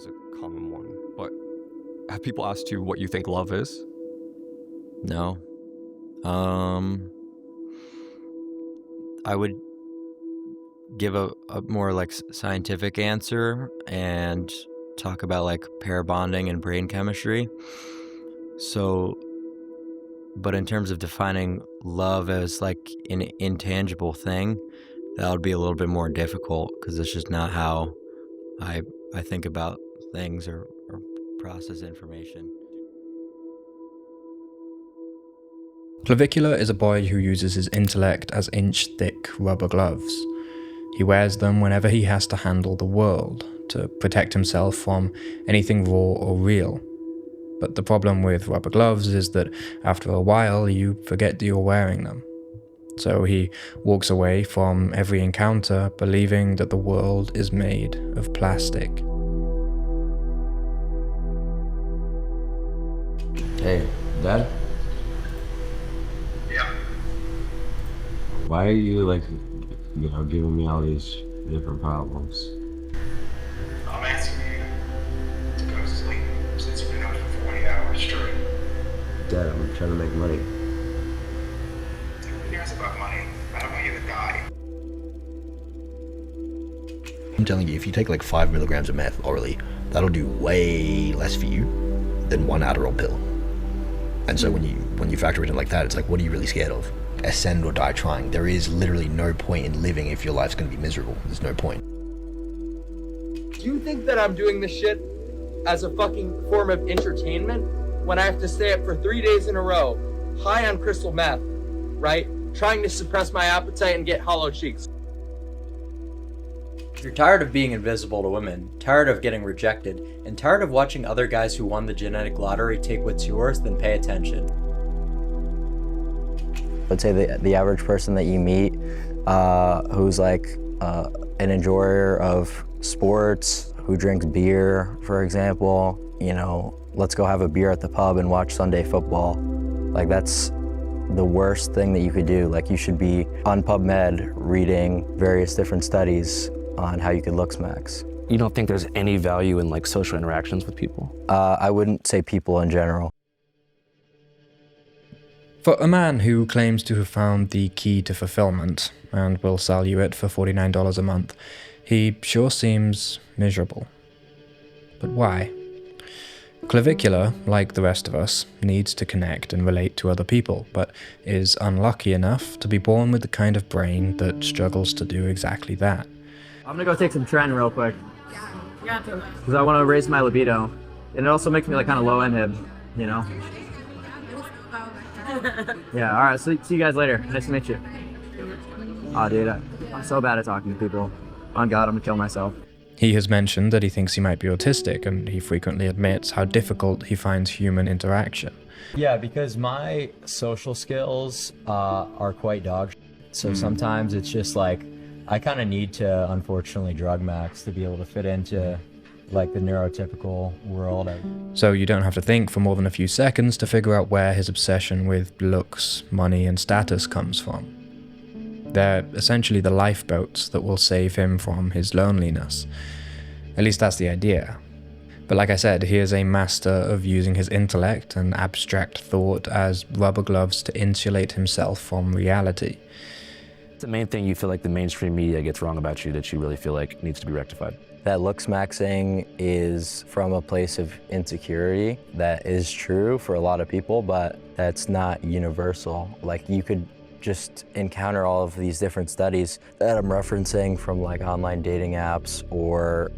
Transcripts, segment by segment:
is a common one, but have people asked you what you think love is? No. I would give a more like scientific answer and talk about like pair bonding and brain chemistry. So, but in terms of defining love as like an intangible thing, that would be a little bit more difficult because it's just not how I think about things or process information. Clavicular is a boy who uses his intellect as inch-thick rubber gloves. He wears them whenever he has to handle the world, to protect himself from anything raw or real. But the problem with rubber gloves is that after a while you forget that you're wearing them. So he walks away from every encounter believing that the world is made of plastic. Hey, Dad? Yeah. Why are you like, giving me all these different problems? I'm asking you to go to sleep since you've been up for 40 hours straight. Dad, I'm trying to make money. Who cares about money? I don't want you to die. I'm telling you, if you take like 5 milligrams of meth orally, that'll do way less for you than one Adderall pill. And so when you factor it in like that, it's like, what are you really scared of? Ascend or die trying. There is literally no point in living if your life's going to be miserable. There's no point. Do you think that I'm doing this shit as a fucking form of entertainment when I have to stay up for 3 days in a row, high on crystal meth, right? Trying to suppress my appetite and get hollow cheeks. You're tired of being invisible to women, tired of getting rejected, and tired of watching other guys who won the genetic lottery take what's yours, then pay attention. I'd say the average person that you meet who's like an enjoyer of sports, who drinks beer, for example, let's go have a beer at the pub and watch Sunday football. Like, that's the worst thing that you could do. Like, you should be on PubMed reading various different studies on how you could looksmax. You don't think there's any value in like social interactions with people? I wouldn't say people in general. For a man who claims to have found the key to fulfillment and will sell you it for $49 a month, he sure seems miserable. But why? Clavicular, like the rest of us, needs to connect and relate to other people, but is unlucky enough to be born with the kind of brain that struggles to do exactly that. I'm gonna go take some tren real quick. Because I want to raise my libido. And it also makes me like kind of low inhib, Yeah, alright, so see you guys later. Nice to meet you. Aw, dude, I'm so bad at talking to people. On God, I'm gonna kill myself. He has mentioned that he thinks he might be autistic, and he frequently admits how difficult he finds human interaction. Yeah, because my social skills are quite dog shit. So sometimes it's just like, I kind of need to, unfortunately, drug max to be able to fit into like the neurotypical world. So you don't have to think for more than a few seconds to figure out where his obsession with looks, money, and status comes from. They're essentially the lifeboats that will save him from his loneliness. At least that's the idea. But like I said, he is a master of using his intellect and abstract thought as rubber gloves to insulate himself from reality. It's the main thing you feel like the mainstream media gets wrong about you that you really feel like needs to be rectified? That looksmaxing is from a place of insecurity. That is true for a lot of people, but that's not universal. Like, you could just encounter all of these different studies that I'm referencing from like online dating apps or,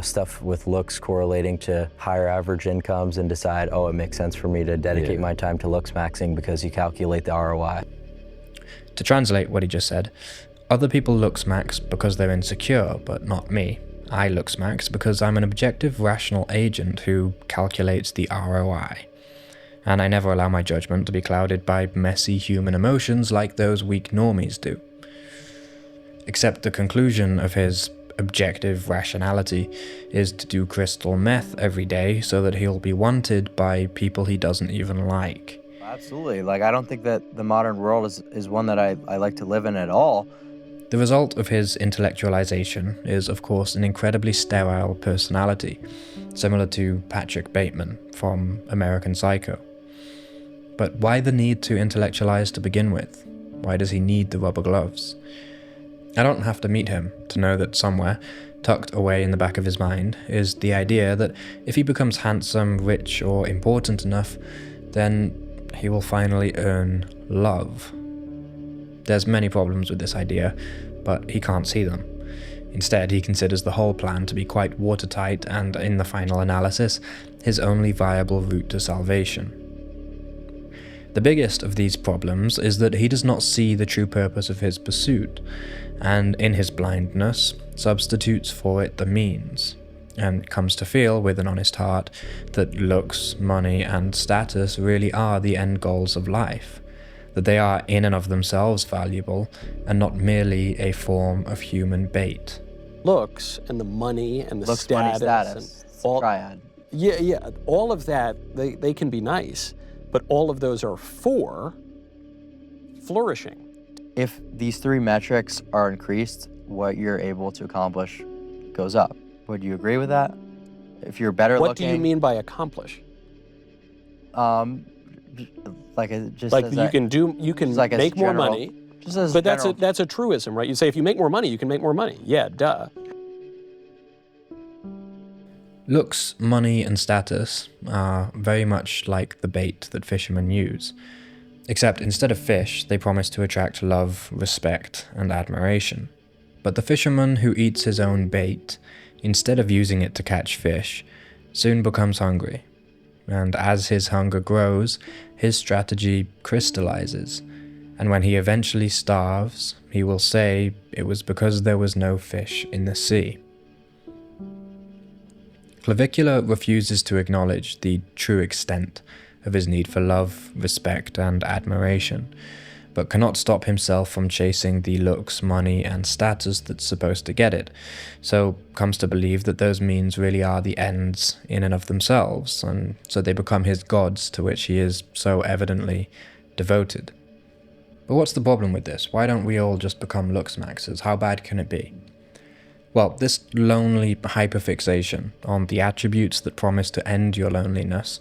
stuff with looks correlating to higher average incomes and decide, oh, it makes sense for me to dedicate my time to looksmaxing because you calculate the ROI. To translate what he just said, other people looksmax because they're insecure, but not me. I looksmax because I'm an objective, rational agent who calculates the ROI. And I never allow my judgment to be clouded by messy human emotions like those weak normies do. Except the conclusion of his objective rationality is to do crystal meth every day so that he'll be wanted by people he doesn't even like. Absolutely. Like, I don't think that the modern world is one that I like to live in at all. The result of his intellectualization is, of course, an incredibly sterile personality, similar to Patrick Bateman from American Psycho. But why the need to intellectualize to begin with? Why does he need the rubber gloves? I don't have to meet him to know that somewhere, tucked away in the back of his mind, is the idea that if he becomes handsome, rich, or important enough, then he will finally earn love. There's many problems with this idea, but he can't see them. Instead, he considers the whole plan to be quite watertight and, in the final analysis, his only viable route to salvation. The biggest of these problems is that he does not see the true purpose of his pursuit, and in his blindness, substitutes for it the means, and comes to feel, with an honest heart, that looks, money, and status really are the end goals of life, that they are in and of themselves valuable, and not merely a form of human bait. Looks and the money and the Looks, money, status. and It's a triad. yeah, all of that, they can be nice, but all of those are for flourishing. If these three metrics are increased, what you're able to accomplish goes up. Would you agree with that? If you're better What looking... do you mean by accomplish? Like just Like as you can like as make more general- money, just as but general. that's a truism, right? You say if you make more money, you can make more money. Yeah, duh. Looks, money, and status are very much like the bait that fishermen use, except instead of fish, they promise to attract love, respect, and admiration. But the fisherman who eats his own bait, instead of using it to catch fish, soon becomes hungry. And as his hunger grows, his strategy crystallizes, and when he eventually starves, he will say it was because there was no fish in the sea. Clavicular refuses to acknowledge the true extent of his need for love, respect, and admiration, but cannot stop himself from chasing the looks, money, and status that's supposed to get it, so comes to believe that those means really are the ends in and of themselves, and so they become his gods to which he is so evidently devoted. But what's the problem with this? Why don't we all just become looksmaxers? How bad can it be? Well, this lonely hyperfixation on the attributes that promise to end your loneliness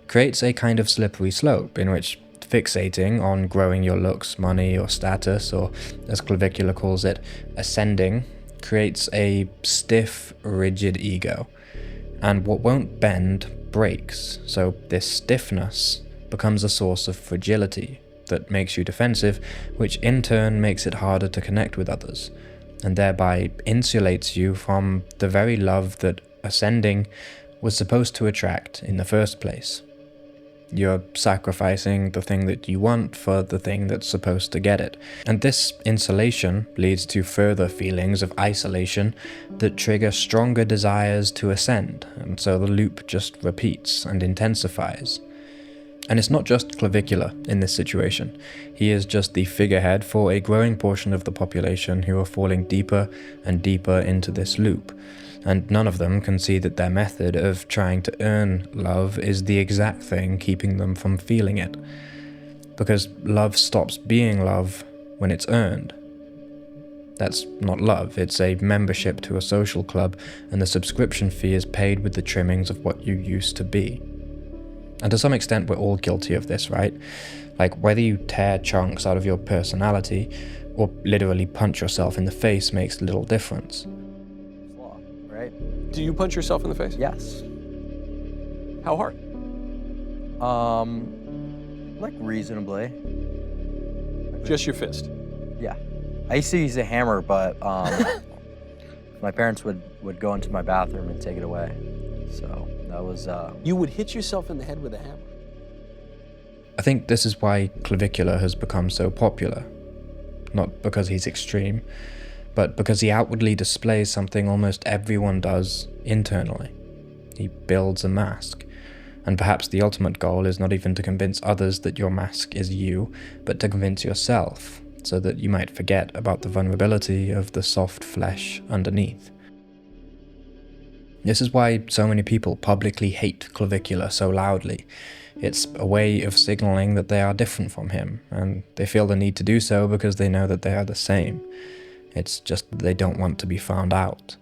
creates a kind of slippery slope in which fixating on growing your looks, money, or status, or as Clavicular calls it, ascending, creates a stiff, rigid ego. And what won't bend breaks, so this stiffness becomes a source of fragility that makes you defensive, which in turn makes it harder to connect with others, and thereby insulates you from the very love that ascending was supposed to attract in the first place. You're sacrificing the thing that you want for the thing that's supposed to get it. And this insulation leads to further feelings of isolation that trigger stronger desires to ascend, and so the loop just repeats and intensifies. And it's not just Clavicular in this situation. He is just the figurehead for a growing portion of the population who are falling deeper and deeper into this loop, and none of them can see that their method of trying to earn love is the exact thing keeping them from feeling it. Because love stops being love when it's earned. That's not love, it's a membership to a social club, and the subscription fee is paid with the trimmings of what you used to be. And to some extent, we're all guilty of this, right? Like, whether you tear chunks out of your personality or literally punch yourself in the face makes little difference. Right? Do you punch yourself in the face? Yes. How hard? Like reasonably. Just your fist? Yeah. I used to use a hammer, but my parents would go into my bathroom and take it away. So that was... You would hit yourself in the head with a hammer? I think this is why Clavicular has become so popular. Not because he's extreme, but because he outwardly displays something almost everyone does internally. He builds a mask. And perhaps the ultimate goal is not even to convince others that your mask is you, but to convince yourself, so that you might forget about the vulnerability of the soft flesh underneath. This is why so many people publicly hate Clavicular so loudly. It's a way of signaling that they are different from him, and they feel the need to do so because they know that they are the same. It's just that they don't want to be found out.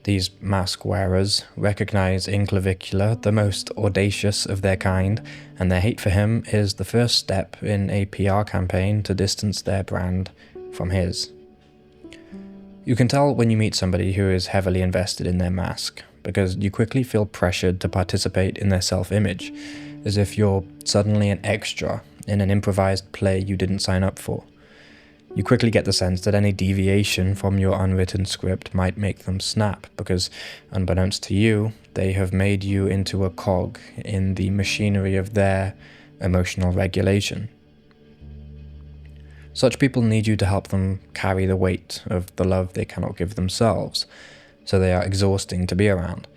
These mask wearers recognize in Clavicular the most audacious of their kind, and their hate for him is the first step in a PR campaign to distance their brand from his. You can tell when you meet somebody who is heavily invested in their mask, because you quickly feel pressured to participate in their self-image, as if you're suddenly an extra in an improvised play you didn't sign up for. You quickly get the sense that any deviation from your unwritten script might make them snap, because, unbeknownst to you, they have made you into a cog in the machinery of their emotional regulation. Such people need you to help them carry the weight of the love they cannot give themselves, so they are exhausting to be around.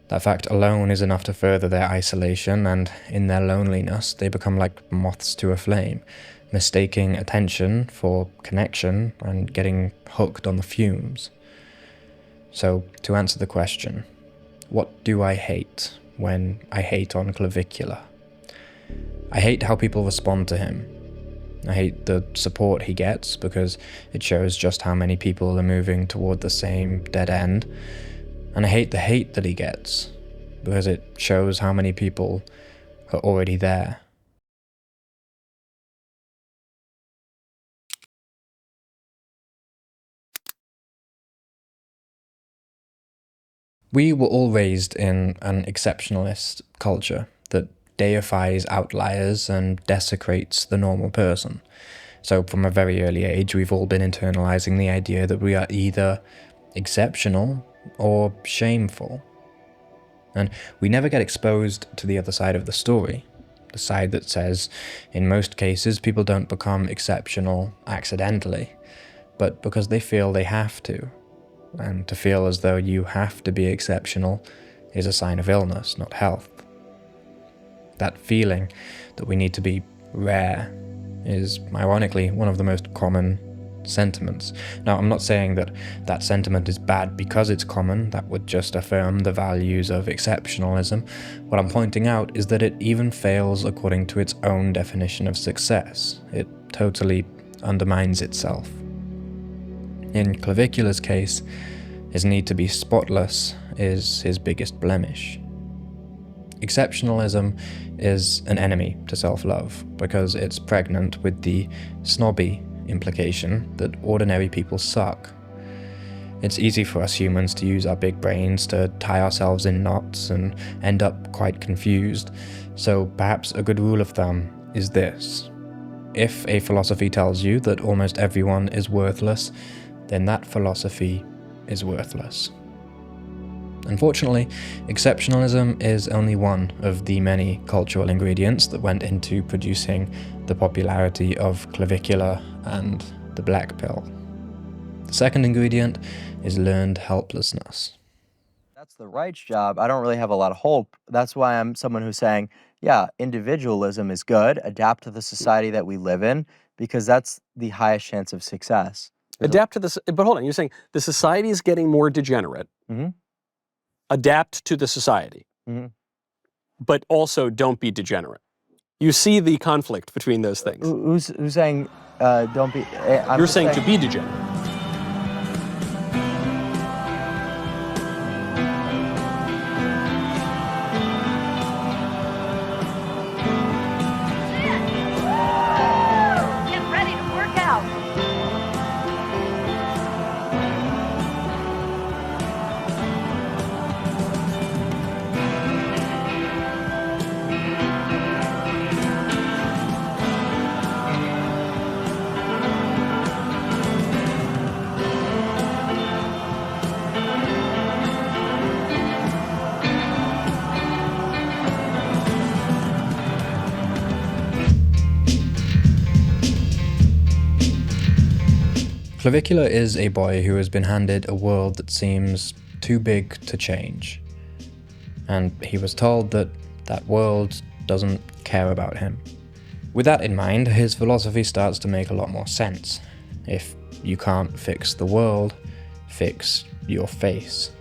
That fact alone is enough to further their isolation, and in their loneliness they become like moths to a flame, mistaking attention for connection and getting hooked on the fumes. So, to answer the question, what do I hate when I hate on Clavicular? I hate how people respond to him. I hate the support he gets, because it shows just how many people are moving toward the same dead end. And I hate the hate that he gets, because it shows how many people are already there. We were all raised in an exceptionalist culture that deifies outliers and desecrates the normal person. So from a very early age, we've all been internalizing the idea that we are either exceptional or shameful. And we never get exposed to the other side of the story, the side that says, in most cases, people don't become exceptional accidentally, but because they feel they have to. And to feel as though you have to be exceptional is a sign of illness, not health. That feeling that we need to be rare is, ironically, one of the most common sentiments. Now, I'm not saying that that sentiment is bad because it's common. That would just affirm the values of exceptionalism. What I'm pointing out is that it even fails according to its own definition of success. It totally undermines itself. In Clavicular's case, his need to be spotless is his biggest blemish. Exceptionalism is an enemy to self-love because it's pregnant with the snobby implication that ordinary people suck. It's easy for us humans to use our big brains to tie ourselves in knots and end up quite confused, so perhaps a good rule of thumb is this. If a philosophy tells you that almost everyone is worthless, then that philosophy is worthless. Unfortunately, exceptionalism is only one of the many cultural ingredients that went into producing the popularity of Clavicular and the black pill. The second ingredient is learned helplessness. That's the right's job. I don't really have a lot of hope. That's why I'm someone who's saying, yeah, individualism is good, adapt to the society that we live in, because that's the highest chance of success. Adapt to this, but hold on, you're saying the society is getting more degenerate. Mm-hmm. Adapt to the society, but also don't be degenerate. You see the conflict between those things. Who's saying don't be... You're saying to be degenerate. Get ready to work out. Clavicular is a boy who has been handed a world that seems too big to change. And he was told that that world doesn't care about him. With that in mind, his philosophy starts to make a lot more sense. If you can't fix the world, fix your face.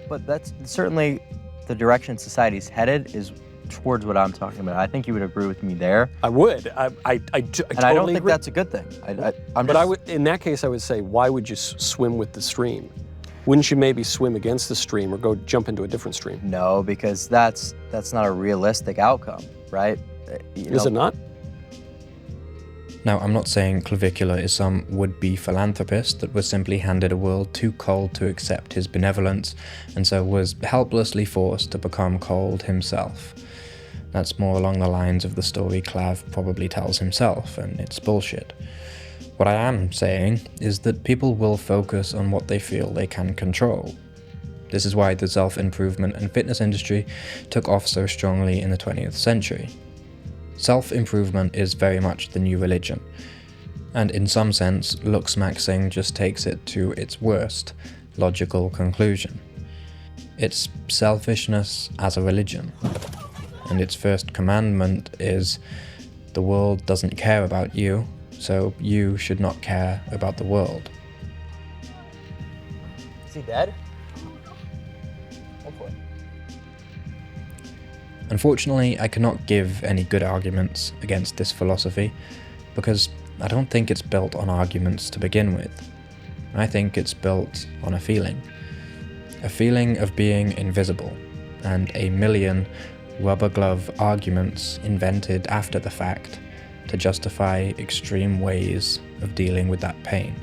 But that's certainly the direction society's headed, is towards what I'm talking about. I think you would agree with me there. I would. I And totally I don't think agree. that's a good thing. In that case, I would say, why would you swim with the stream? Wouldn't you maybe swim against the stream or go jump into a different stream? No, because that's not a realistic outcome, right? Is it not? Now, I'm not saying Clavicular is some would-be philanthropist that was simply handed a world too cold to accept his benevolence, and so was helplessly forced to become cold himself. That's more along the lines of the story Clav probably tells himself, and it's bullshit. What I am saying is that people will focus on what they feel they can control. This is why the self-improvement and fitness industry took off so strongly in the 20th century. Self-improvement is very much the new religion, and in some sense, looksmaxing just takes it to its worst logical conclusion. It's selfishness as a religion, and its first commandment is, the world doesn't care about you, so you should not care about the world. Is he dead? Unfortunately, I cannot give any good arguments against this philosophy, because I don't think it's built on arguments to begin with. I think it's built on a feeling of being invisible, and a million rubber glove arguments invented after the fact to justify extreme ways of dealing with that pain.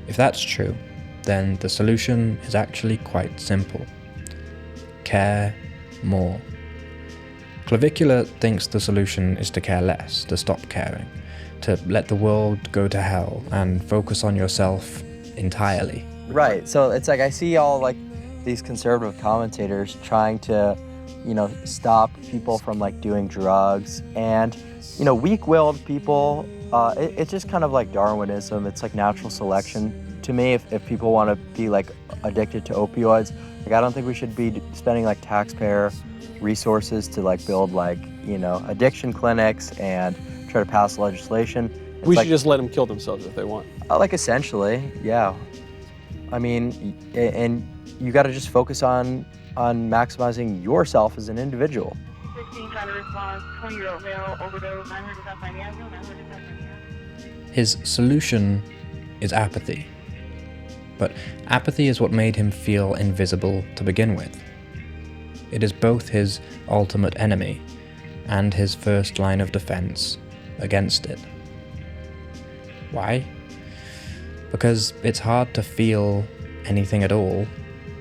If that's true, then the solution is actually quite simple. Care more. Clavicular thinks the solution is to care less, to stop caring, to let the world go to hell and focus on yourself entirely. Right. So it's like I see all like these conservative commentators trying to, stop people from like doing drugs, and weak-willed people. It's just kind of like Darwinism. It's like natural selection to me. If people want to be like addicted to opioids, like I don't think we should be spending like taxpayer resources to like build like addiction clinics and try to pass legislation. We should just let them kill themselves if they want. Like essentially, yeah. I mean, and you got to just focus on maximizing yourself as an individual. 16 trying to respond, 20-year-old male overdose, 900 South Miami Avenue, 900 South Miami Avenue. His solution is apathy. But apathy is what made him feel invisible to begin with. It is both his ultimate enemy and his first line of defense against it. Why? Because it's hard to feel anything at all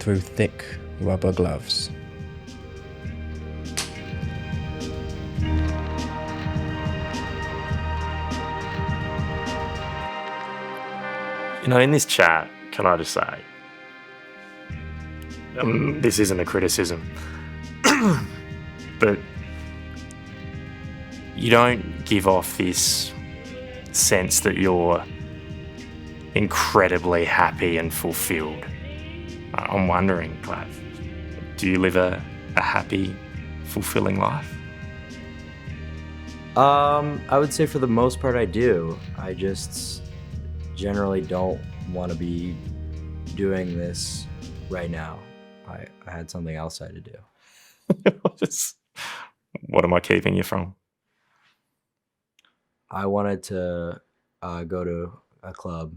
through thick rubber gloves. In this chat, can I just say, this isn't a criticism, but you don't give off this sense that you're incredibly happy and fulfilled. I'm wondering, Clav, do you live a happy, fulfilling life? I would say for the most part I do. I just generally don't want to be doing this right now. I had something else I had to do. What am I keeping you from? I wanted to go to a club